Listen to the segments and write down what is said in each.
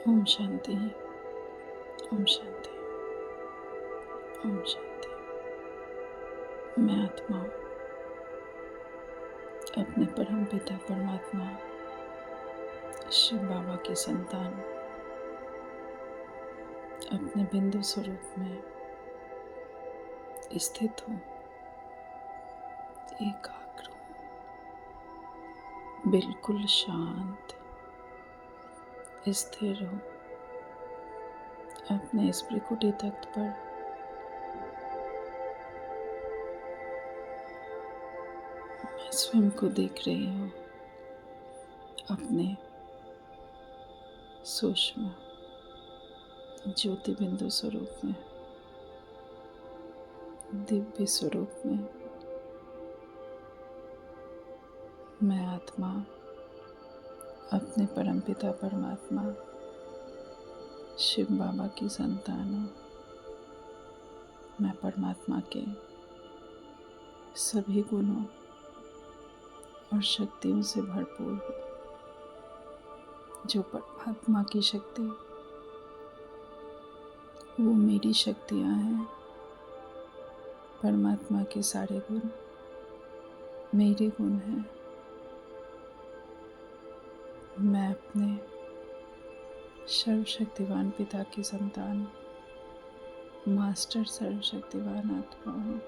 ओम शांति। ओम शांति। ओम शांति। मैं आत्मा अपने परम पिता परमात्मा शिव बाबा की संतान अपने बिंदु स्वरूप में स्थित हूँ। एकाग्र हूँ, बिल्कुल शांत स्थिर हूँ। अपने इस त्रिकुटी तख्त पर मैं स्वयं को देख रही हूँ, अपने सूक्ष्म ज्योति बिंदु स्वरूप में, दिव्य स्वरूप में। मैं आत्मा अपने परमपिता परमात्मा शिव बाबा की संतान हूँ। मैं परमात्मा के सभी गुणों और शक्तियों से भरपूर हूँ। जो परमात्मा की शक्ति वो मेरी शक्तियाँ हैं। परमात्मा के सारे गुण मेरे गुण हैं। मैं अपने सर्वशक्तिवान पिता की संतान मास्टर सर्वशक्तिवान आत्मा हूँ।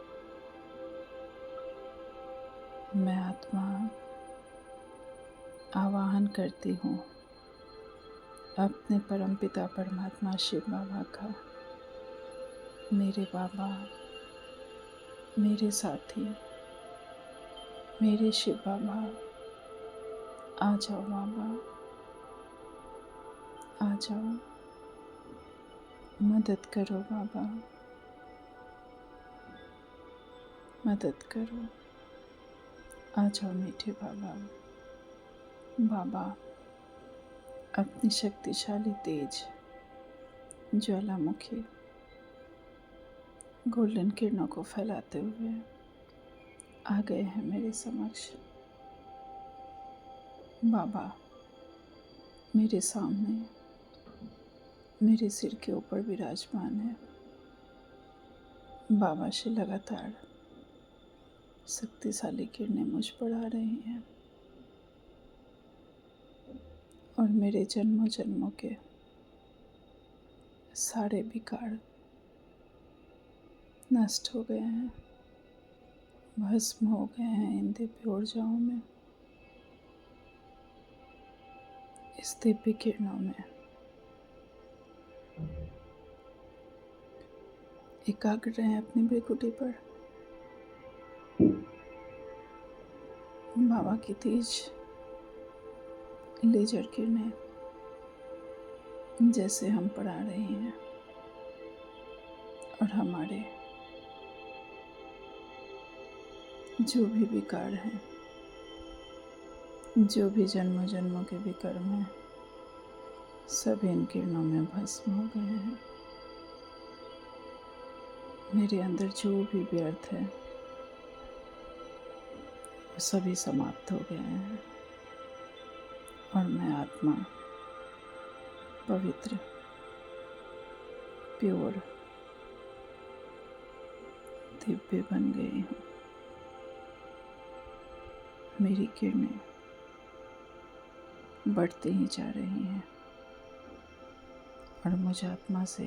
मैं आत्मा आवाहन करती हूँ अपने परमपिता परमात्मा शिव बाबा का। मेरे बाबा, मेरे साथी, मेरे शिव बाबा, आ जाओ बाबा, आ जाओ, मदद करो बाबा, मदद करो। आ जाओ मीठे बाबा। बाबा अपनी शक्तिशाली तेज ज्वालामुखी गोल्डन किरणों को फैलाते हुए आ गए हैं मेरे समक्ष। बाबा मेरे सामने मेरे सिर के ऊपर विराजमान है। बाबा से लगातार शक्तिशाली किरणें मुझ पर आ रही हैं और मेरे जन्मों जन्मों के सारे विकार नष्ट हो गए हैं, भस्म हो गए हैं इन दिव्य ऊर्जाओं में, इस दिव्य किरणों में। एकाग्र रहें अपनी भ्रिकुटी पर। बाबा की तेज लेजर किरणें जैसे हम पर आ रही हैं और हमारे जो भी विकार हैं, जो भी जन्मों जन्मों के विकर्म हैं, सभी इन किरणों में भस्म हो गए हैं। मेरे अंदर जो भी व्यर्थ है वो सभी समाप्त हो गए हैं और मैं आत्मा पवित्र, प्योर, दिव्य बन गई हूँ। मेरी किरणें बढ़ती ही जा रही हैं और मुझ आत्मा से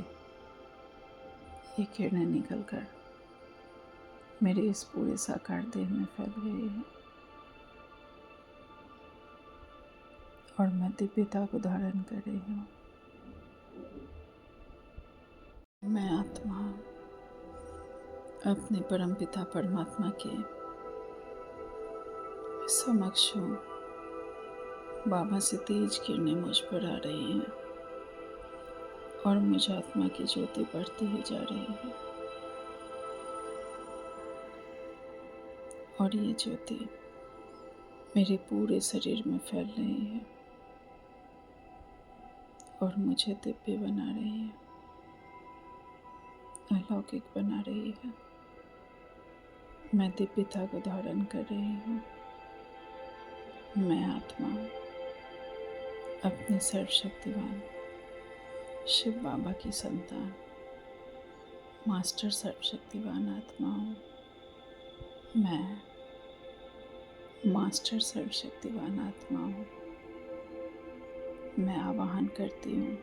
ये किरणें निकलकर मेरे इस पूरे साकार देह में फैल गई है और मैं दिव्यता को धारण कर रही हूँ। मैं आत्मा अपने परमपिता परमात्मा के समक्ष हूँ। बाबा से तेज किरणें मुझ पर आ रही हैं और मुझ आत्मा की ज्योति बढ़ती ही जा रही है और ये ज्योति मेरे पूरे शरीर में फैल रही है और मुझे दिव्य बना रही है, अलौकिक बना रही है। मैं दिव्यता को धारण कर रही हूँ। मैं आत्मा अपने सर्वशक्तिवान शिव बाबा की संतान, मास्टर सर्वशक्तिवान आत्मा हूँ। मैं मास्टर सर्वशक्तिवान आत्मा हूँ। मैं आवाहन करती हूँ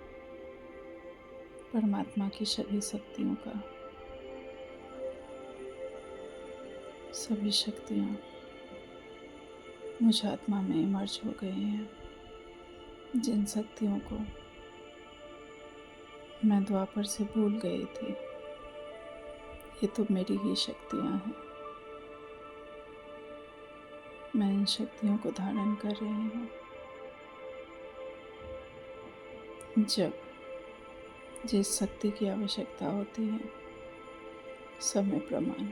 परमात्मा की सभी शक्तियों का। सभी शक्तियाँ मुझ आत्मा में इमर्ज हो गई हैं। जिन शक्तियों को मैं द्वापर से भूल गई थी, ये तो मेरी ही शक्तियाँ हैं। मैं इन शक्तियों को धारण कर रही हूँ। जब जिस शक्ति की आवश्यकता होती है, समय प्रमाण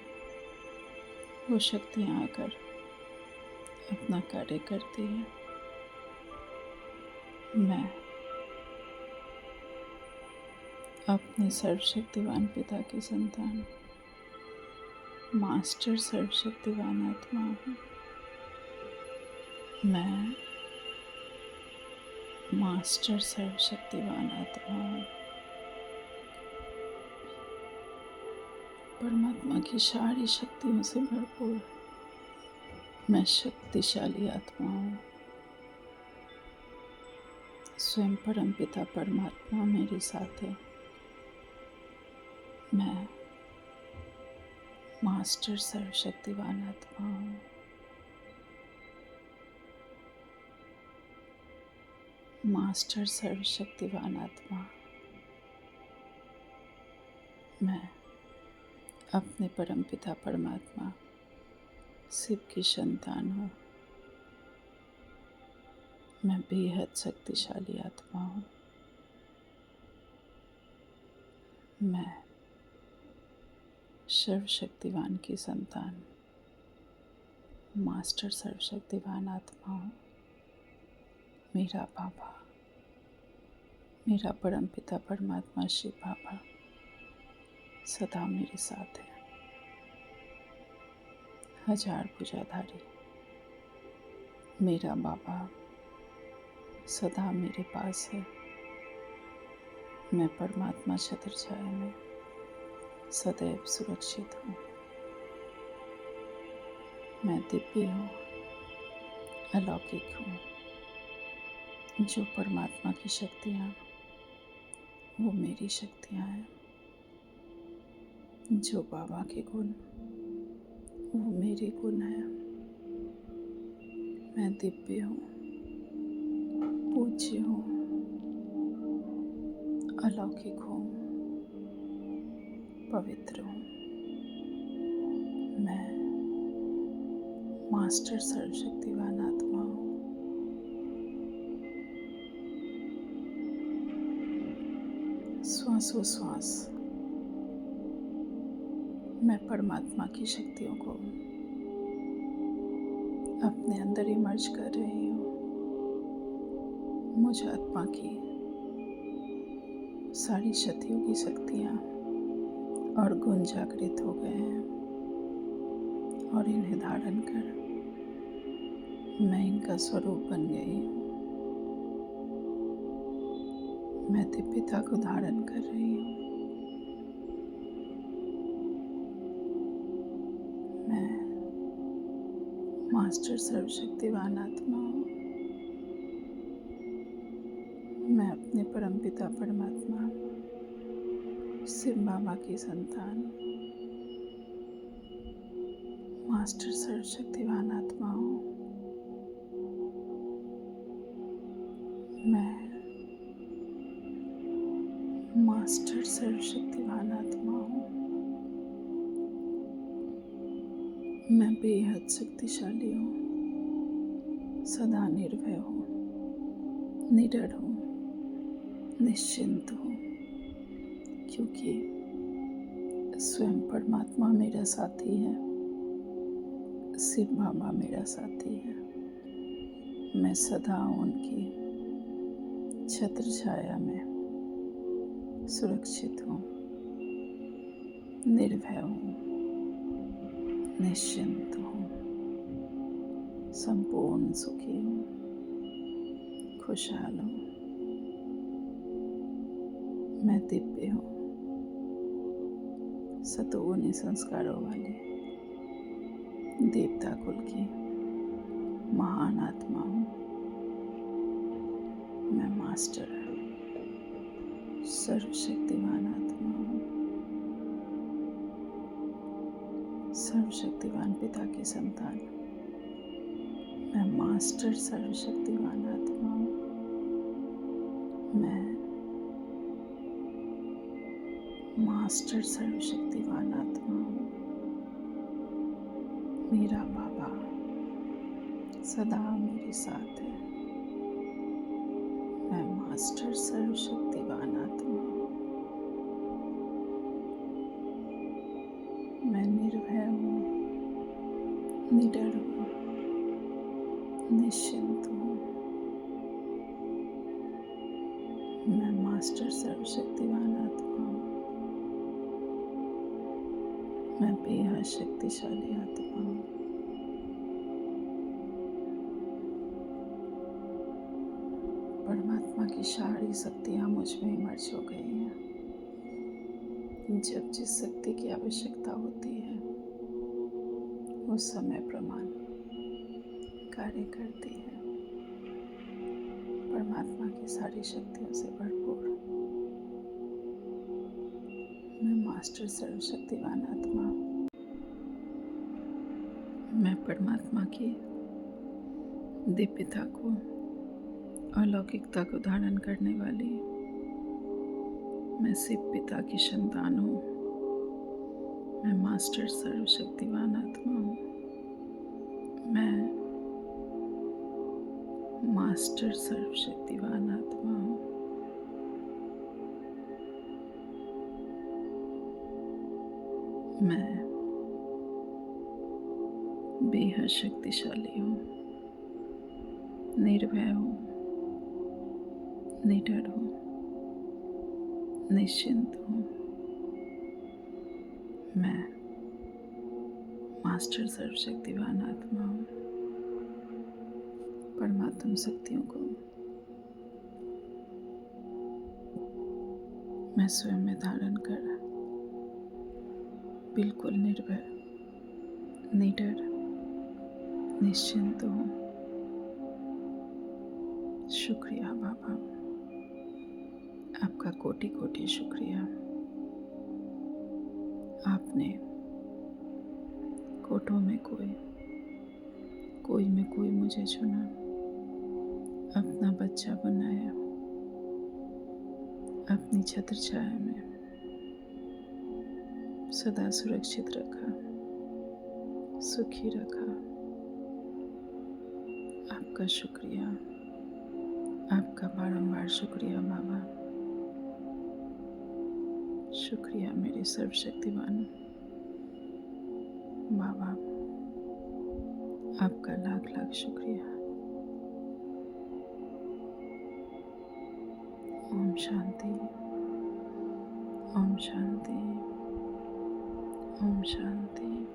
वो शक्तियाँ आकर अपना कार्य करती हैं। मैं अपने सर्वशक्तिवान पिता की संतान, मास्टर सर्वशक्तिवान आत्मा हूँ। मैं मास्टर सर्वशक्तिवान आत्मा हूँ। परमात्मा की सारी शक्तियों से भरपूर मैं शक्तिशाली आत्मा हूँ। स्वयं परम पिता परमात्मा मेरे साथ है। मैं मास्टर सर्वशक्तिवान आत्मा हूँ। मास्टर सर्वशक्तिवान आत्मा। मैं अपने परम पिता परमात्मा शिव की संतान हूँ। मैं बेहद शक्तिशाली आत्मा हूँ। मैं सर्वशक्तिवान की संतान, मास्टर सर्वशक्तिवान आत्मा हूँ। मेरा बाबा, मेरा परम पिता परमात्मा शिव बाबा सदा मेरे साथ है। हजार भुजाधारी मेरा बाबा सदा मेरे पास है। मैं परमात्मा छत्रछाया में सदैव सुरक्षित हूँ। मैं दिव्य हूँ, अलौकिक हूँ। जो परमात्मा की शक्तियाँ वो मेरी शक्तियाँ हैं। जो बाबा के गुण वो मेरे गुण हैं। मैं दिव्य हूँ, पूज्य हूँ, अलौकिक हूँ, पवित्र हूँ। मैं मास्टर सर्वशक्तिवान आत्मा हूँ। श्वासोश्वास मैं परमात्मा की शक्तियों को अपने अंदर इमर्ज कर रही हूँ। मुझ आत्मा की सारी शक्तियों की शक्तियाँ और गुण जागृत हो गए हैं और इन्हें धारण कर मैं इनका स्वरूप बन गई हूँ। मैं दिव्यता को धारण कर रही हूँ। मैं मास्टर सर्वशक्तिवान आत्मा हूँ। मैं अपने परम पिता परमात्मा शिव बाबा की संतान, मास्टर सर्वशक्तिवान आत्मा हूँ। मैं मास्टर सर्वशक्तिवान आत्मा हूँ। मैं बेहद शक्तिशाली हूँ, सदा निर्भय हूँ, निडर हूँ, निश्चिंत हूँ, क्योंकि स्वयं परमात्मा मेरा साथी है, शिव बाबा मेरा साथी है। मैं सदा उनकी छत्र छाया में सुरक्षित हूँ, निर्भय हूँ, निश्चिंत हूँ, संपूर्ण सुखी हूँ, खुशहाल हूँ। मैं दिव्य हूँ, सतोगुणी संस्कारों वाली देवता कुल की महान आत्मा हूँ। मैं मास्टर सर्वशक्तिवान आत्मा हूँ, सर्वशक्तिवान पिता की संतान। मैं मास्टर सर्वशक्तिवान आत्मा हूँ। मैं मास्टर सर्वशक्तिवान आत्मा हूँ। मेरा बाबा सदा मेरे साथ है। मैं मास्टर सर्वशक्तिवान आत्मा हूँ। मैं निर्भय हूँ, निडर हूँ, निश्चिंत हूँ। मैं मास्टर सर्वशक्तिवान आत्मा हूँ। मैं बेहद शक्तिशाली आत्मा हूँ। परमात्मा की सारी शक्तियाँ मुझ में इमर्ज हो गई हैं। जब जिस शक्ति की आवश्यकता होती है उस समय प्रमाण कार्य करती है। परमात्मा की सारी शक्तियों से भरपूर मैं मास्टर सर्वशक्तिवान आत्मा हूँ। मैं परमात्मा की दिव्यता को, अलौकिकता को धारण करने वाली मैं शिव पिता की संतान हूँ। मैं मास्टर सर्वशक्तिवान आत्मा हूँ। मैं मास्टर सर्वशक्तिवान आत्मा हूँ। मैं बेहद शक्तिशाली हूँ, निर्भय हूँ, निडर हूँ, निश्चिंत हूँ। मैं मास्टर सर्वशक्तिवान आत्मा हूँ। परमात्म शक्तियों को मैं स्वयं में धारण कर बिल्कुल निर्भय, निडर, निश्चिंत हूँ। शुक्रिया बाबा, आपका कोटि कोटि शुक्रिया। आपने कोटों में कोई में कोई मुझे चुना, अपना बच्चा बनाया, अपनी छत्र छाया में सदा सुरक्षित रखा, सुखी रखा। आपका शुक्रिया, आपका बारंबार शुक्रिया बाबा। शुक्रिया मेरे सर्वशक्तिवान बाबा, आपका लाख लाख शुक्रिया। ओम शांति, ओम शांति, ओम शांति।